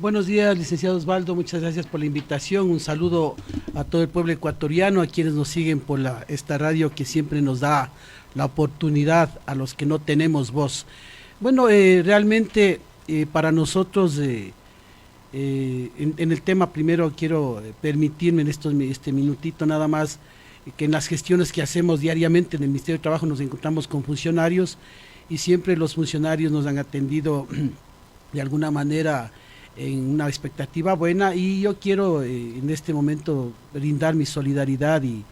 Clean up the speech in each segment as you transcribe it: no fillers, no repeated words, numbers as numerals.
Buenos días, licenciado Osvaldo, muchas gracias por la invitación. Un saludo a todo el pueblo ecuatoriano, a quienes nos siguen por esta radio que siempre nos da la oportunidad a los que no tenemos voz. Bueno, realmente para nosotros, en el tema primero quiero permitirme en este minutito nada más, que en las gestiones que hacemos diariamente en el Ministerio de Trabajo nos encontramos con funcionarios y siempre los funcionarios nos han atendido de alguna manera en una expectativa buena, y yo quiero en este momento brindar mi solidaridad y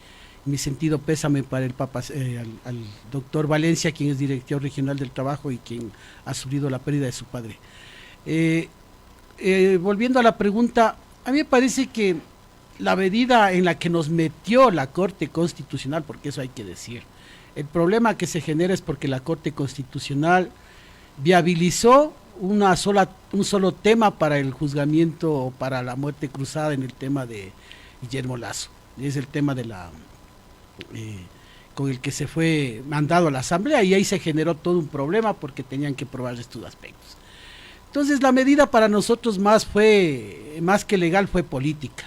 mi sentido pésame para al doctor Valencia, quien es director regional del trabajo y quien ha sufrido la pérdida de su padre. Volviendo a la pregunta, a mí me parece que la medida en la que nos metió la Corte Constitucional, porque eso hay que decir, el problema que se genera es porque la Corte Constitucional viabilizó un solo tema para el juzgamiento o para la muerte cruzada en el tema de Guillermo Lasso. Es el tema de con el que se fue mandado a la Asamblea, y ahí se generó todo un problema porque tenían que probar estos aspectos. Entonces la medida para nosotros más que legal fue política.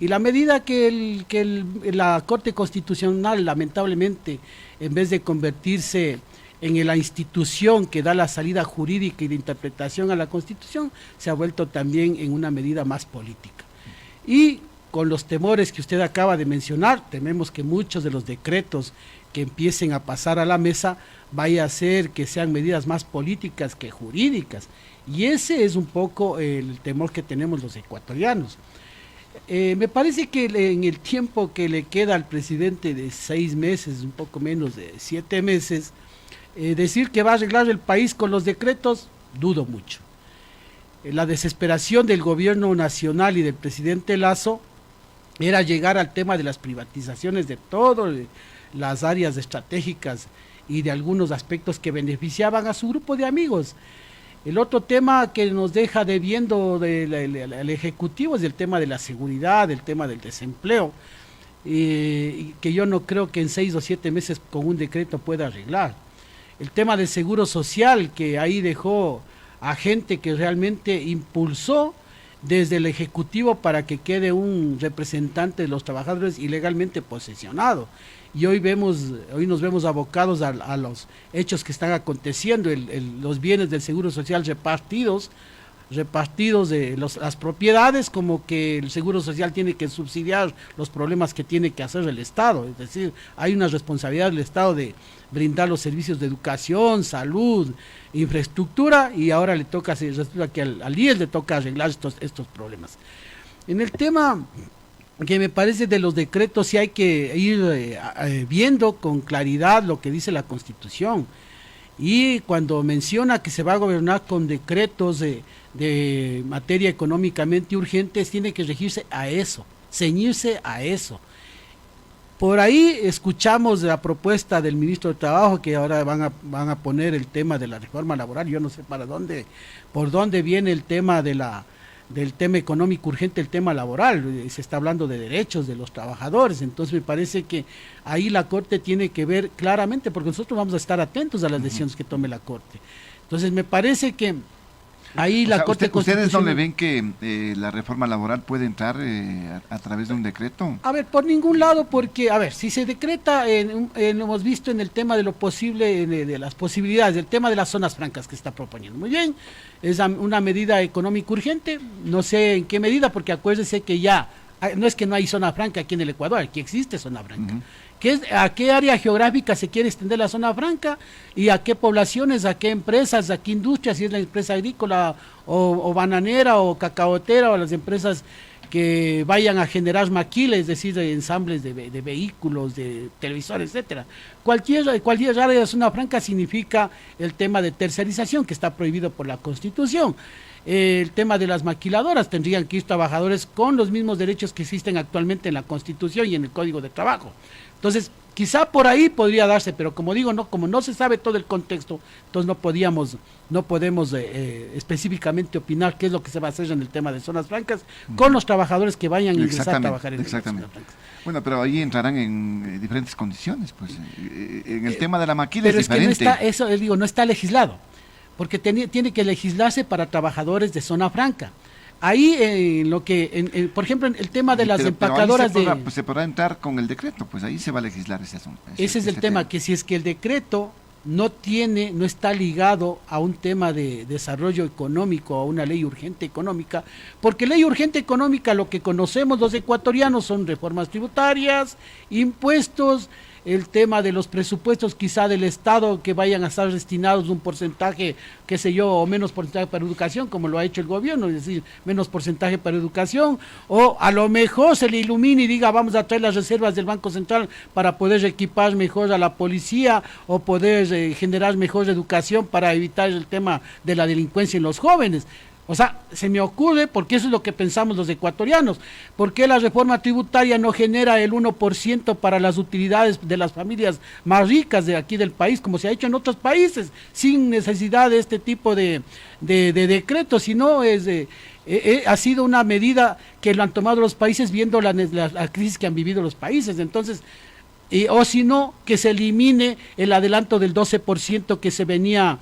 Y la medida que la Corte Constitucional, lamentablemente, en vez de convertirse en la institución que da la salida jurídica y de interpretación a la Constitución, se ha vuelto también en una medida más política. Y con los temores que usted acaba de mencionar, tememos que muchos de los decretos que empiecen a pasar a la mesa vaya a ser que sean medidas más políticas que jurídicas. Y ese es un poco el temor que tenemos los ecuatorianos. Me parece que en el tiempo que le queda al presidente de 6 meses, un poco menos de 7 meses, decir que va a arreglar el país con los decretos, dudo mucho. La desesperación del gobierno nacional y del presidente Lasso era llegar al tema de las privatizaciones de todas las áreas estratégicas y de algunos aspectos que beneficiaban a su grupo de amigos. El otro tema que nos deja debiendo el Ejecutivo es el tema de la seguridad, el tema del desempleo, que yo no creo que en 6 o 7 meses con un decreto pueda arreglar. El tema del seguro social, que ahí dejó a gente que realmente impulsó desde el Ejecutivo para que quede un representante de los trabajadores ilegalmente posesionado. Y hoy nos vemos abocados a los hechos que están aconteciendo, los bienes del seguro social repartidos de las propiedades, como que el seguro social tiene que subsidiar los problemas que tiene que hacer el Estado. Es decir, hay una responsabilidad del Estado de brindar los servicios de educación, salud, infraestructura, y ahora resulta que al IES le toca arreglar estos problemas. En el tema que me parece de los decretos, sí hay que ir viendo con claridad lo que dice la Constitución. Y cuando menciona que se va a gobernar con decretos de materia económicamente urgentes, tiene que regirse a eso, ceñirse a eso. Por ahí escuchamos la propuesta del ministro de Trabajo, que ahora van a poner el tema de la reforma laboral. Yo no sé por dónde viene el tema del tema económico urgente, el tema laboral. Se está hablando de derechos de los trabajadores. Entonces me parece que ahí la Corte tiene que ver claramente, porque nosotros vamos a estar atentos a las decisiones que tome la Corte. Entonces me parece que ahí la Corte Constitucional... ¿Ustedes no le ven que la reforma laboral puede entrar a través de un decreto? A ver, por ningún lado, porque, a ver, si se decreta, hemos visto en el tema de lo posible, de las posibilidades, el tema de las zonas francas que está proponiendo. Muy bien, es una medida económica urgente, no sé en qué medida, porque acuérdense que ya, no es que no hay zona franca aquí en el Ecuador, aquí existe zona franca. ¿A qué área geográfica se quiere extender la zona franca? ¿Y a qué poblaciones, a qué empresas, a qué industrias? Si es la empresa agrícola o bananera o cacaotera, o las empresas que vayan a generar maquilas, es decir, de ensambles de vehículos, de televisores, etcétera. Cualquier área de zona franca significa el tema de tercerización, que está prohibido por la Constitución. El tema de las maquiladoras, tendrían que ir trabajadores con los mismos derechos que existen actualmente en la Constitución y en el Código de Trabajo. Entonces, quizá por ahí podría darse, pero como digo, como no se sabe todo el contexto, entonces no podemos específicamente opinar qué es lo que se va a hacer en el tema de zonas francas con los trabajadores que vayan a ingresar a trabajar en las zonas francas. Bueno, pero ahí entrarán en diferentes condiciones, pues en el tema de la maquila es diferente. Que no está, no está legislado, porque tiene que legislarse para trabajadores de zona franca. ahí por ejemplo, en el tema de las empacadoras se podrá entrar con el decreto, pues ahí se va a legislar ese asunto. Ese es el tema, que si es que el decreto no está ligado a un tema de desarrollo económico, a una ley urgente económica, porque ley urgente económica, lo que conocemos los ecuatorianos son reformas tributarias, impuestos, el tema de los presupuestos quizá del Estado que vayan a estar destinados un porcentaje, qué sé yo, o menos porcentaje para educación, como lo ha hecho el gobierno, es decir, menos porcentaje para educación, o a lo mejor se le ilumine y diga vamos a traer las reservas del Banco Central para poder equipar mejor a la policía o poder generar mejor educación para evitar el tema de la delincuencia en los jóvenes. O sea, se me ocurre, porque eso es lo que pensamos los ecuatorianos, ¿por qué la reforma tributaria no genera el 1% para las utilidades de las familias más ricas de aquí del país, como se ha hecho en otros países, sin necesidad de este tipo de decretos, sino ha sido una medida que lo han tomado los países viendo la crisis que han vivido los países? Entonces, o si no, que se elimine el adelanto del 12% que se venía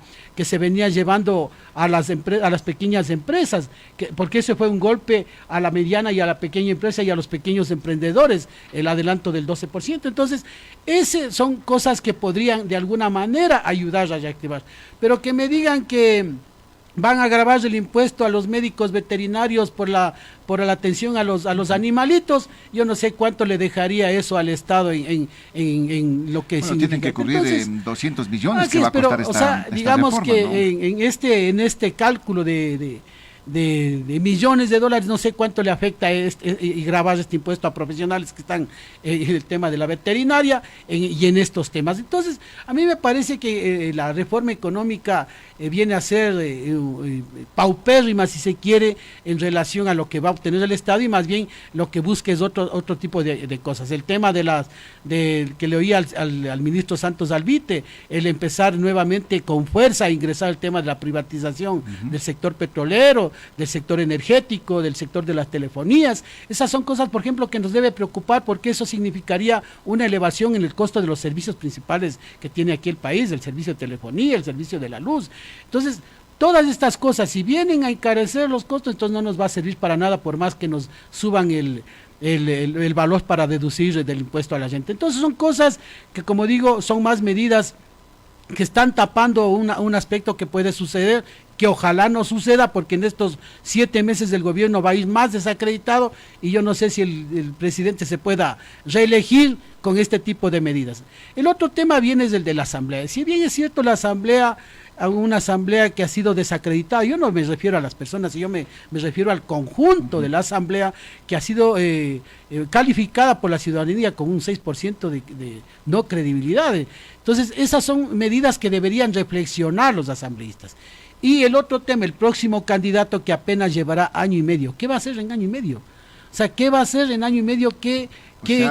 llevando a las pequeñas empresas, porque ese fue un golpe a la mediana y a la pequeña empresa y a los pequeños emprendedores, el adelanto del 12%. Entonces, esas son cosas que podrían de alguna manera ayudar a reactivar, pero que me digan que van a grabar el impuesto a los médicos veterinarios por la atención a los animalitos, yo no sé cuánto le dejaría eso al Estado en lo que significa. Tienen que cubrir en 200 millones que va a costar esta digamos reforma, que ¿no? en este cálculo de millones de dólares, no sé cuánto le afecta y grabar este impuesto a profesionales que están en el tema de la veterinaria y en estos temas. Entonces, a mí me parece que la reforma económica viene a ser paupérrima, si se quiere, en relación a lo que va a obtener el Estado, y más bien lo que busca es otro tipo de cosas. El tema que le oí al ministro Santos Alvite, el empezar nuevamente con fuerza a ingresar el tema de la privatización del sector petrolero, del sector energético, del sector de las telefonías. Esas son cosas, por ejemplo, que nos debe preocupar, porque eso significaría una elevación en el costo de los servicios principales que tiene aquí el país, el servicio de telefonía, el servicio de la luz. Entonces, todas estas cosas, si vienen a encarecer los costos, entonces no nos va a servir para nada, por más que nos suban el valor para deducir del impuesto a la gente. Entonces son cosas que, como digo, son más medidas que están tapando un aspecto que puede suceder, que ojalá no suceda, porque en estos 7 meses del gobierno va a ir más desacreditado, y yo no sé si el presidente se pueda reelegir con este tipo de medidas. El otro tema viene es el de la asamblea. Si bien es cierto, la asamblea, una asamblea que ha sido desacreditada, yo no me refiero a las personas, yo me refiero al conjunto de la asamblea, que ha sido calificada por la ciudadanía con un 6% de no credibilidad. Entonces, esas son medidas que deberían reflexionar los asambleístas. Y el otro tema, el próximo candidato, que apenas llevará año y medio. ¿Qué va a hacer en año y medio? O sea, ¿qué va a hacer en año y medio?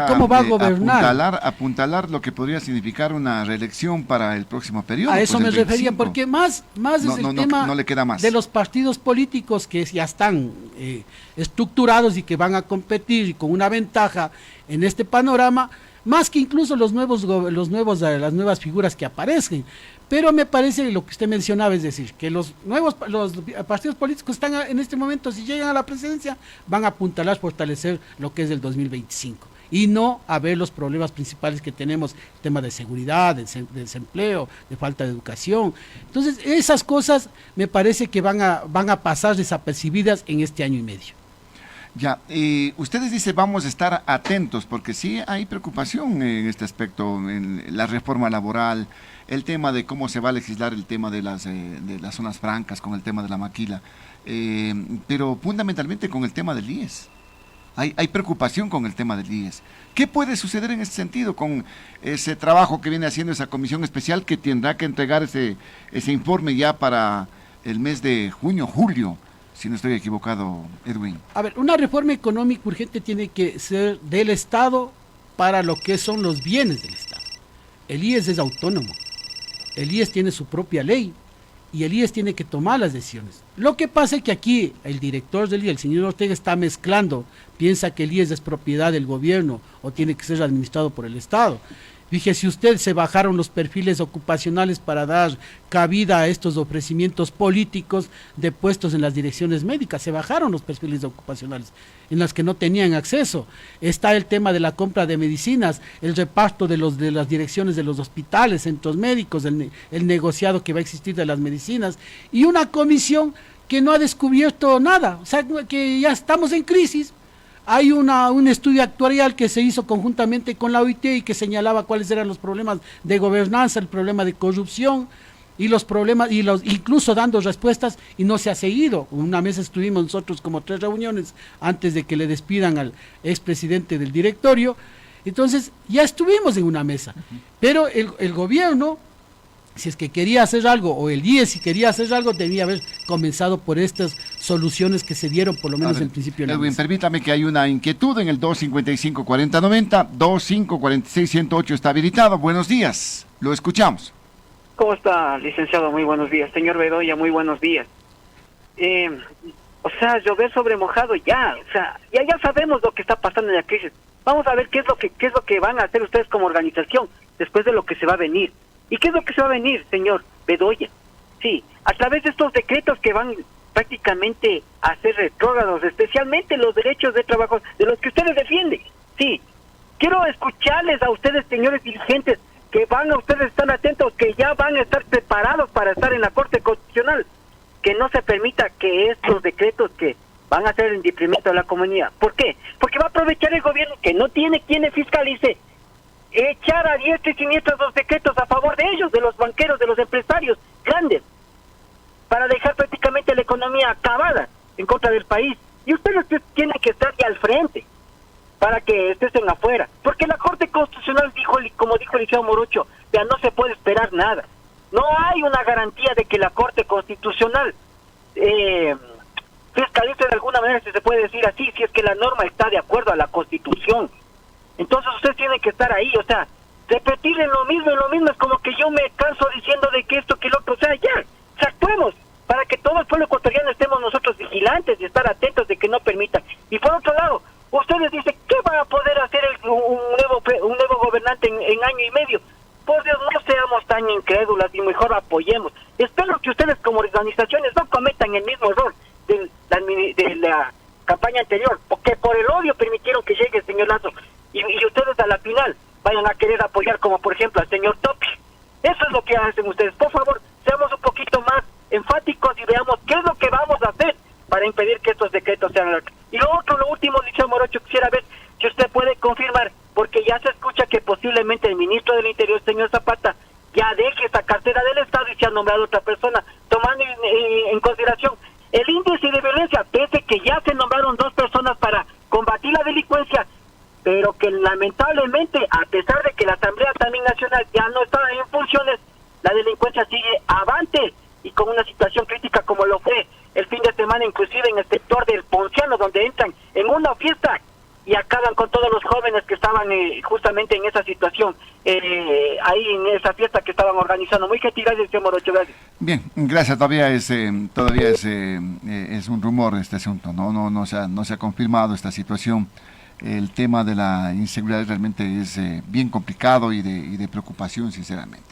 ¿Cómo va a gobernar? Apuntalar lo que podría significar una reelección para el próximo periodo. A eso me refería, porque más es el tema no le queda más de los partidos políticos que ya están estructurados y que van a competir con una ventaja en este panorama, más que incluso las nuevas figuras que aparecen. Pero me parece lo que usted mencionaba, es decir, que los partidos políticos están en este momento, si llegan a la presidencia, van a apuntalar, fortalecer lo que es el 2025, y no a ver los problemas principales que tenemos, el tema de seguridad, de desempleo, de falta de educación. Entonces, esas cosas me parece que van a pasar desapercibidas en este año y medio. Ya, ustedes dicen vamos a estar atentos, porque sí hay preocupación en este aspecto, en la reforma laboral, el tema de cómo se va a legislar el tema de las zonas francas, con el tema de la maquila, pero fundamentalmente con el tema del IES. Hay preocupación con el tema del IES. ¿Qué puede suceder en ese sentido con ese trabajo que viene haciendo esa comisión especial, que tendrá que entregar ese informe ya para el mes de junio, julio? Si no estoy equivocado, Edwin. A ver, una reforma económica urgente tiene que ser del Estado para lo que son los bienes del Estado. El IES es autónomo, el IES tiene su propia ley y el IES tiene que tomar las decisiones. Lo que pasa es que aquí el director del IES, el señor Ortega, está mezclando, piensa que el IES es propiedad del gobierno o tiene que ser administrado por el Estado. Fíjese usted, se bajaron los perfiles ocupacionales para dar cabida a estos ofrecimientos políticos de puestos en las direcciones médicas. Se bajaron los perfiles ocupacionales en las que no tenían acceso. Está el tema de la compra de medicinas, el reparto de las direcciones de los hospitales, centros médicos, el negociado que va a existir de las medicinas y una comisión que no ha descubierto nada. O sea, que ya estamos en crisis. Hay un estudio actuarial que se hizo conjuntamente con la OIT y que señalaba cuáles eran los problemas de gobernanza, el problema de corrupción y los problemas, incluso dando respuestas, y no se ha seguido. Una vez estuvimos nosotros como 3 reuniones antes de que le despidan al expresidente del directorio. Entonces ya estuvimos en una mesa, pero el gobierno, si es que quería hacer algo, o el IES si quería hacer algo, debía haber comenzado por estas soluciones que se dieron por lo menos en principio. Edwin, permítame que hay una inquietud en el 255-4090, 2546-108 está habilitado. Buenos días, lo escuchamos. ¿Cómo está, licenciado? Muy buenos días. Señor Bedoya, muy buenos días. Llover sobre mojado ya, ya sabemos lo que está pasando en la crisis. Vamos a ver qué es lo que van a hacer ustedes como organización después de lo que se va a venir. ¿Y qué es lo que se va a venir, señor Bedoya? Sí, a través de estos decretos que van prácticamente a ser retrógrados, especialmente los derechos de trabajo de los que ustedes defienden. Sí, quiero escucharles a ustedes, señores dirigentes, que ustedes están atentos, que ya van a estar preparados para estar en la Corte Constitucional, que no se permita que estos decretos que van a ser en detrimento de la comunidad. ¿Por qué? Porque va a aprovechar el gobierno que no tiene quien le fiscalice, echar a diestra y siniestra los decretos a favor de ellos, de los banqueros, de los empresarios grandes, para dejar prácticamente la economía acabada en contra del país. Y ustedes tienen que estar ya al frente para que estén afuera, porque la Corte Constitucional como dijo el licenciado Morocho, ya no se puede esperar nada. No hay una garantía de que la Corte Constitucional fiscalice de alguna manera, si se puede decir así, si es que la norma está de acuerdo a la Constitución. Entonces ustedes tienen que estar ahí, repetirle lo mismo es como que yo me canso diciendo de que esto, que lo otro, ya, actuemos, para que todo el pueblo ecuatoriano estemos nosotros vigilantes y estar atentos de que no permitan. Y por otro lado, ustedes dicen, ¿qué va a poder hacer un nuevo gobernante en año y medio? Por Dios, no seamos tan incrédulas y mejor apoyemos. Espero que ustedes como organizaciones no cometan el mismo error de la campaña anterior, porque por el odio permitieron que llegue el señor Lazo. Y ustedes a la final vayan a querer apoyar como por ejemplo al señor Topi. Eso es lo que hacen ustedes. Por favor, seamos un poquito más enfáticos y veamos qué es lo que vamos a hacer para impedir que estos decretos sean. Y lo último, licenciado Morocho, quisiera ver si usted puede confirmar, porque ya se escucha que posiblemente el ministro del Interior, el señor Zapata, ya deje esa cartera del Estado y se ha nombrado otra persona, tomando en consideración el índice de violencia, pese que ya se nombraron 2 personas para combatir la delincuencia, pero que lamentablemente, a pesar de que la Asamblea también Nacional ya no está en funciones, la delincuencia sigue avante y con una situación crítica como lo fue el fin de semana, inclusive en el sector del Ponciano, donde entran en una fiesta y acaban con todos los jóvenes que estaban justamente en esa situación, ahí en esa fiesta que estaban organizando. Muy gentil, gracias, señor Morocho, gracias. Bien, gracias. Todavía es un rumor este asunto, no se ha confirmado esta situación. El tema de la inseguridad realmente es bien complicado y de preocupación, sinceramente.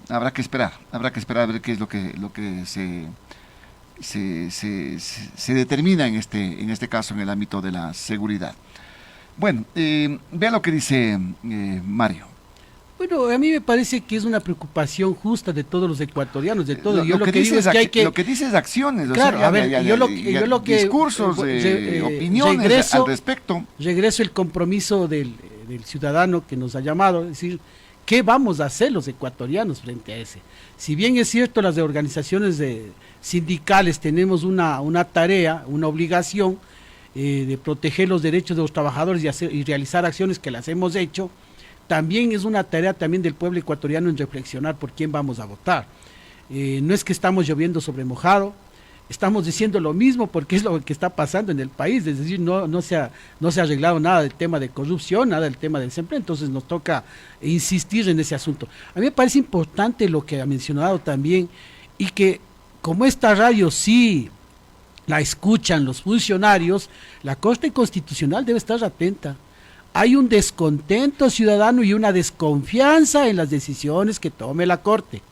Habrá que esperar a ver qué es lo que se determina en este caso en el ámbito de la seguridad. Bueno, vea lo que dice Mario. Bueno, a mí me parece que es una preocupación justa de todos los ecuatorianos, de todos. Lo que dice es acciones, claro, discursos, opiniones al respecto. Regreso el compromiso del ciudadano que nos ha llamado, es decir, ¿qué vamos a hacer los ecuatorianos frente a ese? Si bien es cierto, las organizaciones sindicales tenemos una tarea, una obligación de proteger los derechos de los trabajadores y realizar acciones que las hemos hecho, también es una tarea también del pueblo ecuatoriano en reflexionar por quién vamos a votar. No es que estamos lloviendo sobre mojado, estamos diciendo lo mismo porque es lo que está pasando en el país, es decir, no se ha arreglado nada del tema de corrupción, nada del tema del desempleo, entonces nos toca insistir en ese asunto. A mí me parece importante lo que ha mencionado también, y que como esta radio sí la escuchan los funcionarios, la Corte Constitucional debe estar atenta hay un descontento ciudadano y una desconfianza en las decisiones que tome la Corte.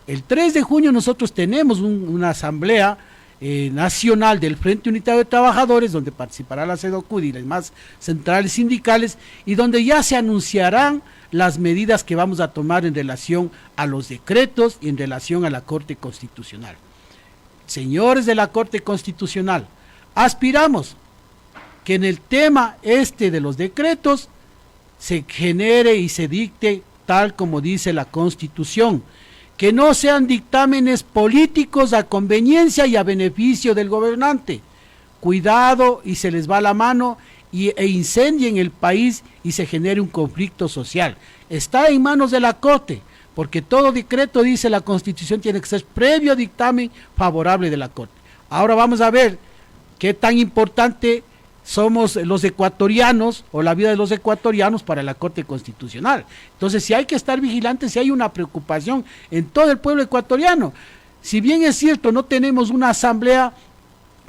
El 3 de junio nosotros tenemos una asamblea nacional del Frente Unitario de Trabajadores, donde participará la CEDOCUD y las demás centrales sindicales, y donde ya se anunciarán las medidas que vamos a tomar en relación a los decretos y en relación a la Corte Constitucional. Señores de la Corte Constitucional, aspiramos que en el tema de los decretos se genere y se dicte tal como dice la Constitución, que no sean dictámenes políticos a conveniencia y a beneficio del gobernante. Cuidado y se les va la mano e incendien el país y se genere un conflicto social. Está en manos de la Corte, porque todo decreto, dice la Constitución, tiene que ser previo dictamen favorable de la Corte. Ahora vamos a ver qué tan importante somos los ecuatorianos o la vida de los ecuatorianos para la Corte Constitucional. Entonces, si hay que estar vigilantes, si hay una preocupación en todo el pueblo ecuatoriano. Si bien es cierto, no tenemos una asamblea,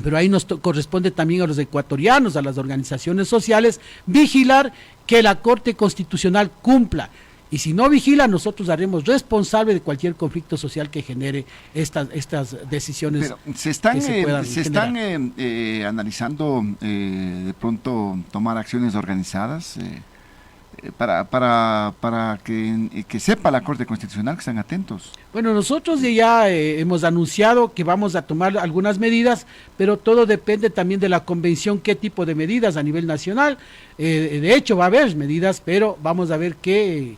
pero ahí nos corresponde también a los ecuatorianos, a las organizaciones sociales, vigilar que la Corte Constitucional cumpla. Y si no vigila, nosotros haremos responsable de cualquier conflicto social que genere estas decisiones. Pero se están analizando de pronto tomar acciones organizadas para que sepa la Corte Constitucional que están atentos. Bueno, nosotros ya hemos anunciado que vamos a tomar algunas medidas, pero todo depende también de la convención, qué tipo de medidas a nivel nacional. De hecho, va a haber medidas, pero vamos a ver qué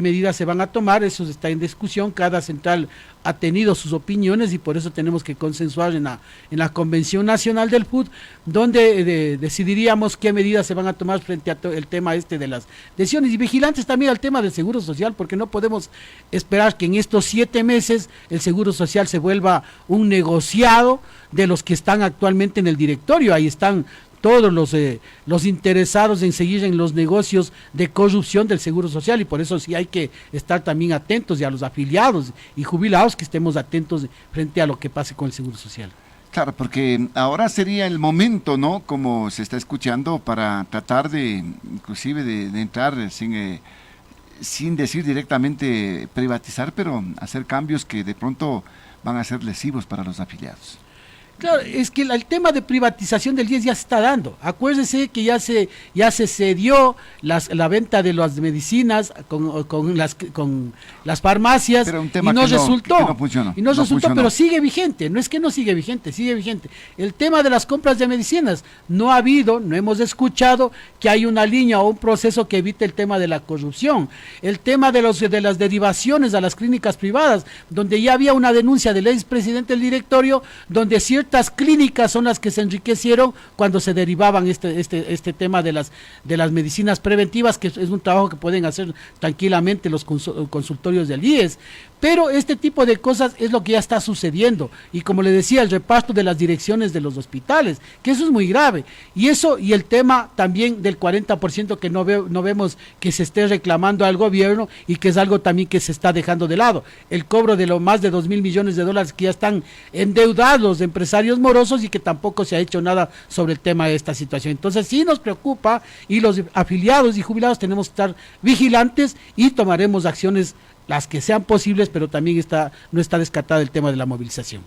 medidas se van a tomar. Eso está en discusión, cada central ha tenido sus opiniones y por eso tenemos que consensuar en la Convención Nacional del FUT, donde decidiríamos qué medidas se van a tomar frente a el tema de las decisiones, y vigilantes también al tema del Seguro Social, porque no podemos esperar que en estos 7 meses el Seguro Social se vuelva un negociado de los que están actualmente en el directorio. Ahí están todos los interesados en seguir en los negocios de corrupción del Seguro Social, y por eso sí hay que estar también atentos, y a los afiliados y jubilados que estemos atentos frente a lo que pase con el Seguro Social. Claro, porque ahora sería el momento, ¿no?, como se está escuchando, para tratar inclusive de entrar sin decir directamente privatizar, pero hacer cambios que de pronto van a ser lesivos para los afiliados. Claro, es que el tema de privatización del IES ya se está dando. Acuérdense que ya se cedió la venta de las medicinas con las farmacias, y no resultó. Y no resultó, pero sigue vigente. No es que no sigue vigente, sigue vigente. El tema de las compras de medicinas, no hemos escuchado que hay una línea o un proceso que evite el tema de la corrupción. El tema de las derivaciones a las clínicas privadas, donde ya había una denuncia del expresidente del directorio, donde ciertas clínicas son las que se enriquecieron cuando se derivaban este tema de las medicinas preventivas, que es un trabajo que pueden hacer tranquilamente los consultorios del IES. Pero este tipo de cosas es lo que ya está sucediendo, y como le decía, el reparto de las direcciones de los hospitales, que eso es muy grave, y el tema también del 40% que no vemos que se esté reclamando al gobierno, y que es algo también que se está dejando de lado, el cobro de más de 2.000 millones de dólares que ya están endeudados los empresarios morosos, y que tampoco se ha hecho nada sobre el tema de esta situación. Entonces sí nos preocupa, y los afiliados y jubilados tenemos que estar vigilantes, y tomaremos acciones las que sean posibles, pero también no está descartado el tema de la movilización.